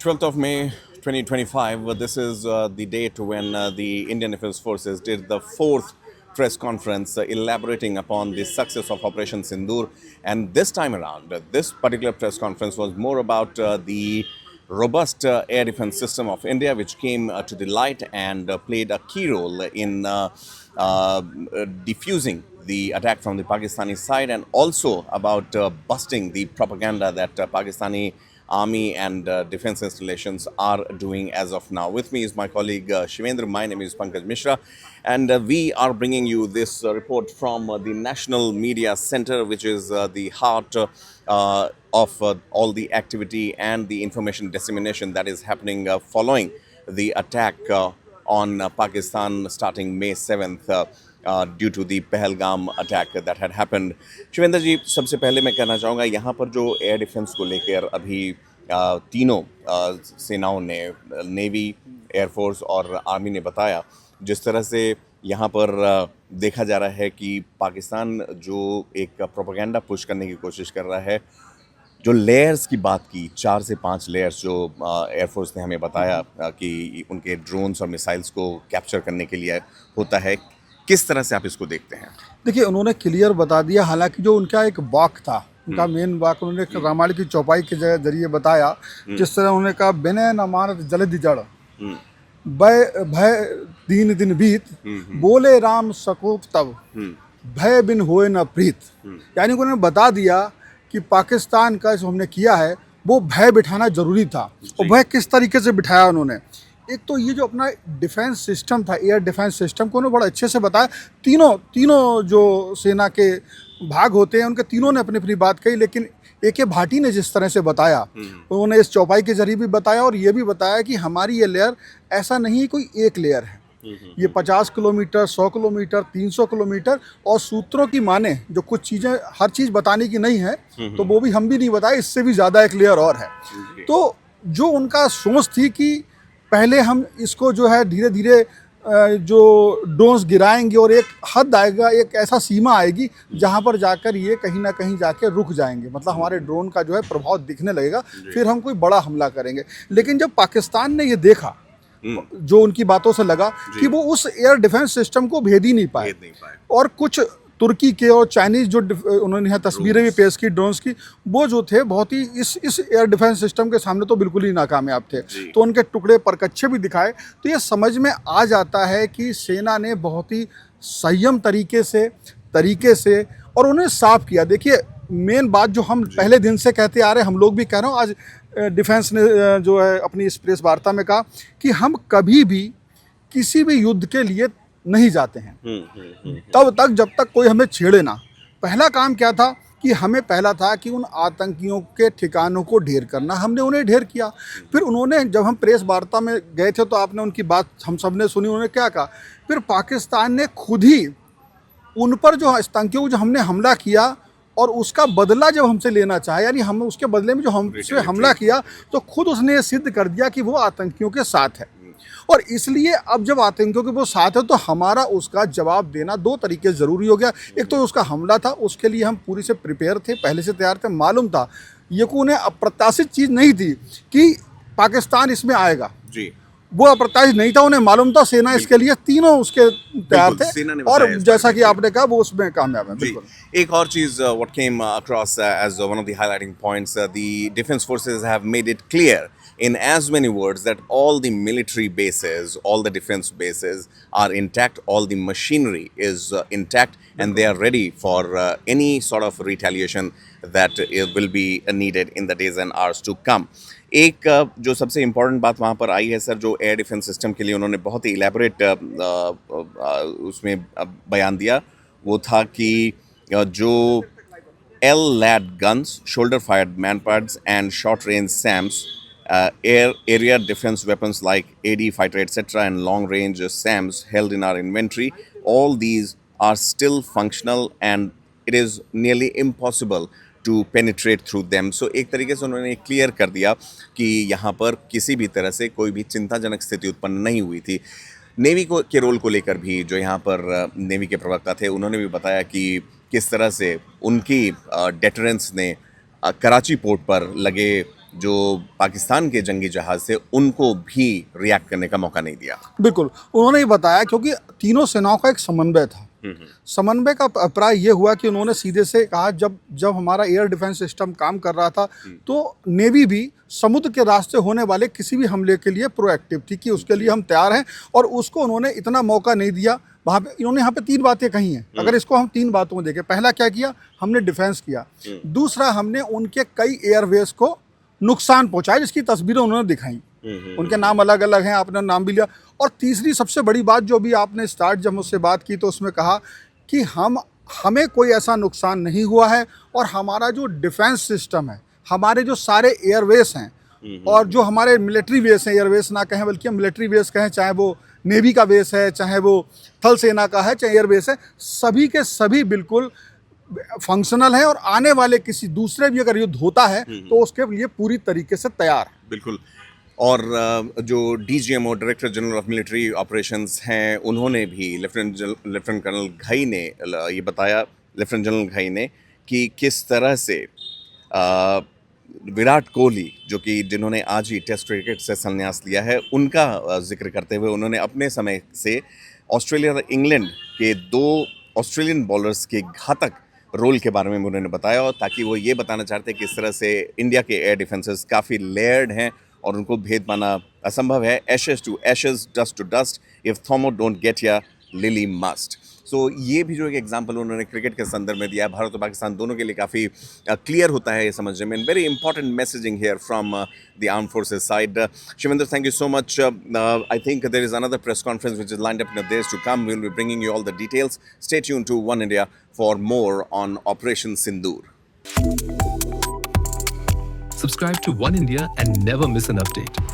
12th of May 2025, this is the date when the Indian Defence Forces did the fourth press conference elaborating upon the success of Operation Sindoor. And this time around, this particular press conference was more about the robust air defense system of India, which came to the light and played a key role in defusing the attack from the Pakistani side, and also about busting the propaganda that Pakistani army and defense installations are doing as of now. With me is my colleague Shivendra. My name is Pankaj Mishra, and we are bringing you this report from the National Media Center, which is the heart of all the activity and the information dissemination that is happening following the attack on Pakistan starting May 7th. Due to the Pahalgam attack that had happened. Shivendra ji, सबसे पहले मैं कहना चाहूँगा यहाँ पर जो air defence को लेकर अभी तीनों सेनाओं ने, नेवी, एयरफोर्स और आर्मी ने बताया, जिस तरह से यहाँ पर देखा जा रहा है कि पाकिस्तान जो एक प्रोपेगेंडा पुश करने की कोशिश कर रहा है, जो लेयर्स की बात की, 4 से 5 लेयर्स जो एयरफोर्स ने हमें बताया कि उनके ड्रोन्स और मिसाइल्स को कैप्चर करने के लिए होता है, किस तरह से आप इसको देखते हैं? देखिए, उन्होंने क्लियर बता दिया। हालांकि जो उनका एक वाक था, उनका मेन वाक, उन्होंने रामायण की चौपाई के जरिए बताया। जिस तरह उन्होंने कहा, बिने न मानत जलद जड़ भय भय दीन दिन बीत, बोले राम सकोप तब भय बिन होए न प्रीत। यानी उन्होंने बता दिया कि पाकिस्तान का जो हमने किया है वो भय बिठाना जरूरी था। और भय किस तरीके से बिठाया उन्होंने, एक तो ये जो अपना डिफेंस सिस्टम था, एयर डिफेंस सिस्टम को उन्होंने बड़ा अच्छे से बताया। तीनों जो सेना के भाग होते हैं, उनके तीनों ने अपनी अपनी बात कही। लेकिन AK भाटी ने जिस तरह से बताया, उन्होंने इस चौपाई के जरिए भी बताया और ये भी बताया कि हमारी ये लेयर ऐसा नहीं कोई एक लेयर है, ये 50 किलोमीटर, 100 किलोमीटर, 300 किलोमीटर। और सूत्रों की माने जो कुछ चीज़ें, हर चीज़ बताने की नहीं है, तो वो भी हम भी नहीं बताए, इससे भी ज़्यादा एक लेयर और है। तो जो उनका सोच थी कि पहले हम इसको जो है धीरे धीरे जो ड्रोन्स गिराएंगे और एक हद आएगा, एक ऐसा सीमा आएगी जहां पर जाकर ये कहीं ना कहीं जाके रुक जाएंगे, मतलब हमारे ड्रोन का जो है प्रभाव दिखने लगेगा, फिर हम कोई बड़ा हमला करेंगे। लेकिन जब पाकिस्तान ने ये देखा, जो उनकी बातों से लगा कि वो उस एयर डिफेंस सिस्टम को भेद ही नहीं पाए, और कुछ तुर्की के और चाइनीज़ जो उन्होंने यहाँ तस्वीरें भी पेश की ड्रोन्स की, वो जो थे बहुत ही इस एयर डिफेंस सिस्टम के सामने तो बिल्कुल ही नाकामयाब थे। तो उनके टुकड़े परकच्चे भी दिखाए। तो ये समझ में आ जाता है कि सेना ने बहुत ही संयम तरीके से और उन्हें साफ किया। देखिए, मेन बात जो हम पहले दिन से कहते आ रहे हैं, हम लोग भी कह रहे हो, आज डिफेंस ने जो है अपनी इस प्रेस वार्ता में कहा कि हम कभी भी किसी भी युद्ध के लिए नहीं जाते हैं तब तक जब तक कोई हमें छेड़े ना। पहला काम क्या था कि हमें पहला था कि उन आतंकियों के ठिकानों को ढेर करना। हमने उन्हें ढेर किया। फिर उन्होंने, जब हम प्रेस वार्ता में गए थे तो आपने उनकी बात हम सब ने सुनी, उन्होंने क्या कहा, फिर पाकिस्तान ने खुद ही उन पर जो आतंकियों को जो हमने हमला किया और उसका बदला जब हमसे लेना चाहे, यानी हम उसके बदले में जो हमसे हमला किया, तो खुद उसने ये सिद्ध कर दिया कि वो आतंकियों के साथ है। और इसलिए अब जब आतंकियों के वो साथ है तो हमारा उसका जवाब देना दो तरीके ज़रूरी हो गया। एक तो उसका हमला था, उसके लिए हम पूरी से प्रिपेयर थे, पहले से तैयार थे, मालूम था। ये को उन्हें अप्रत्याशित चीज़ नहीं थी कि पाकिस्तान इसमें आएगा जी, वो अप्रत्याशित नहीं था, उन्हें मालूम था। सेना इसके लिए तीनों उसके तैयार थे और जैसा कि आपने कहा वो उसमें कामयाब है। बिल्कुल। एक और चीज़ what came across as one of the highlighting points, the defense forces have made it clear in as many words that all the military bases, all the defense bases are intact, all the machinery is intact, and they are ready for any sort of retaliation that will be needed in the days and hours to come. एक जो सबसे important बात वहाँ पर आई है sir, जो air defence system के लिए उन्होंने बहुत ही इलेबोरेट उसमें बयान दिया, वो था कि जो LLAD guns, shoulder fired manpads and short range SAMs, area defense weapons like AD fighter etc. and long range SAMs held in our inventory, all these are still functional and it is nearly impossible to penetrate through them. So एक तरीके से उन्होंने clear कर दिया कि यहाँ पर किसी भी तरह से कोई भी चिंताजनक स्थिति उत्पन्न नहीं हुई थी। नेवी को के रोल को लेकर भी जो यहाँ पर नेवी के प्रवक्ता थे, उन्होंने भी बताया कि किस तरह से उनकी डेटरेंस ने कराची पोर्ट पर लगे जो पाकिस्तान के जंगी जहाज थे उनको भी रिएक्ट करने का मौका नहीं दिया। बिल्कुल, उन्होंने ये बताया क्योंकि तीनों सेनाओं का एक समन्वय था। समन्वय का अभिप्राय ये हुआ कि उन्होंने सीधे से कहा जब हमारा एयर डिफेंस सिस्टम काम कर रहा था तो नेवी भी समुद्र के रास्ते होने वाले किसी भी हमले के लिए प्रोएक्टिव थी कि उसके लिए हम तैयार हैं, और उसको उन्होंने इतना मौका नहीं दिया। वहाँ पे इन्होंने यहाँ पे 3 बातें कही हैं। अगर इसको हम 3 बातों में देखें, पहला क्या किया, हमने डिफेंस किया। दूसरा, हमने उनके कई एयरवेज को नुकसान पहुँचाया जिसकी तस्वीरें उन्होंने दिखाई। उनके नाम अलग अलग हैं, आपने नाम भी लिया। और तीसरी सबसे बड़ी बात जो भी आपने स्टार्ट जब मुझसे बात की तो उसमें कहा कि हमें कोई ऐसा नुकसान नहीं हुआ है, और हमारा जो डिफेंस सिस्टम है, हमारे जो सारे एयरवेस हैं और जो हमारे मिलिट्री बेस हैं, एयरवेस ना कहें बल्कि हम मिलिट्री बेस कहें, चाहे वो नेवी का बेस है, चाहे वो थल सेना का है, चाहे एयरबेस है, सभी के सभी बिल्कुल फंक्शनल है, और आने वाले किसी दूसरे भी अगर युद्ध होता है तो उसके लिए पूरी तरीके से तैयार है। बिल्कुल। और जो DGMO director general of military operations हैं, उन्होंने भी लेफ्टिनेंट कर्नल घई ने ये बताया, लेफ्टिनेंट जनरल घई ने, कि किस तरह से विराट कोहली जो कि जिन्होंने आज ही टेस्ट क्रिकेट से संन्यास लिया है, उनका जिक्र करते हुए उन्होंने अपने समय से ऑस्ट्रेलिया और इंग्लैंड के 2 ऑस्ट्रेलियन बॉलर्स के घातक रोल के बारे में उन्होंने बताया, और ताकि वो ये बताना चाहते हैं कि इस तरह से इंडिया के एयर डिफेंसेस काफ़ी लेयर्ड हैं और उनको भेद पाना असंभव है। Ashes to ashes, dust to dust, if Thommo don't get ya Lillee must. So ये भी जो एक एग्जाम्पल उन्होंने क्रिकेट के संदर्भ में दिया है, भारत और पाकिस्तान दोनों के लिए काफ़ी क्लियर होता है ये समझने में। Very important messaging here from the armed forces side. Shivendra, thank you so much. I think there is another press conference which is lined up in the days to come. We will be bringing you all the details. Stay tuned to One India for more on Operation Sindoor. Subscribe to One India and never miss an update.